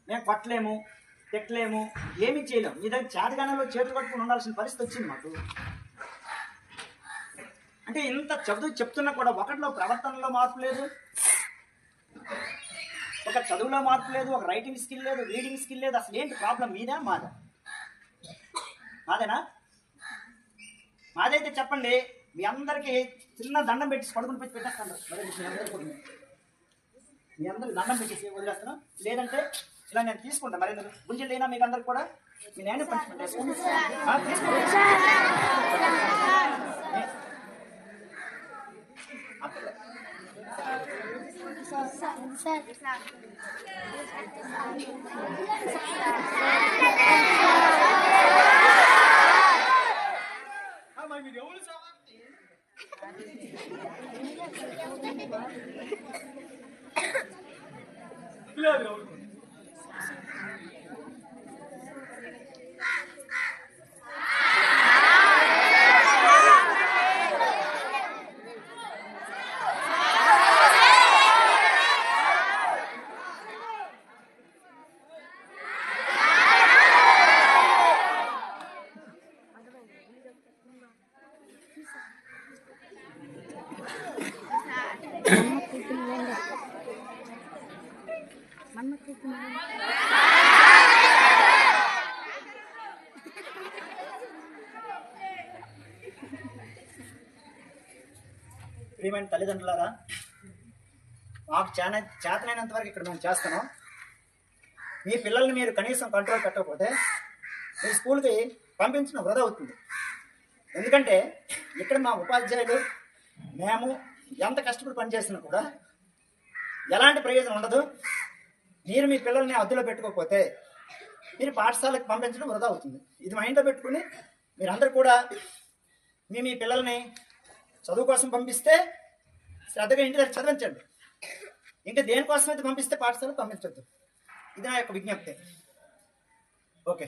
మేము కొట్టలేము, తిట్టలేము, ఏమీ చేయలేము. మీ దగ్గర చేతగానంలో చేతులు కట్టుకుని ఉండాల్సిన పరిస్థితి వచ్చింది మాకు. అంటే ఇంత చదువు చెప్తున్నా కూడా ఒకటిలో ప్రవర్తనలో మార్పు లేదు, ఒక చదువులో మార్పు లేదు, ఒక రైటింగ్ స్కిల్ లేదు, రీడింగ్ స్కిల్ లేదు. అసలు ఏంటి ప్రాబ్లం? మీదా మాదా? మాదేనా? మాదైతే చెప్పండి. మీ అందరికీ చిన్న దండం పెట్టి పడుకుని పెట్టి పెట్టేస్తాను. మీ అందరికి దండం పెట్టేసి వదిలేస్తాను. లేదంటే ఇలా నేను తీసుకుంటాను. మరి గుంజలు లేనా మీకు అందరికి కూడా? మీ నేను పంచుకుంటే ప్రియమైన తల్లిదండ్రులారా, మాకు చేతనైనంత వరకు ఇక్కడ మేము చేస్తున్నాం. మీ పిల్లల్ని మీరు కనీసం కంట్రోల్ పెట్టకపోతే మీ స్కూల్కి పంపించడం వృధా అవుతుంది. ఎందుకంటే ఇక్కడ మా ఉపాధ్యాయులు మేము ఎంత కష్టపడి పనిచేసినా కూడా ఎలాంటి ప్రయోజనం ఉండదు. మీరు మీ పిల్లల్ని అదుపులో పెట్టుకోకపోతే మీరు పాఠశాలకు పంపించడం వృధా అవుతుంది. ఇది మైండ్లో పెట్టుకుని మీరందరూ కూడా మీ పిల్లల్ని చదువు కోసం పంపిస్తే శ్రద్ధగా ఇంటి దగ్గర చదివించండి. ఇంకా దేనికోసం అయితే పంపిస్తే పాఠశాలకు పంపించద్దు. ఇది నా యొక్క విజ్ఞప్తి. ఓకే.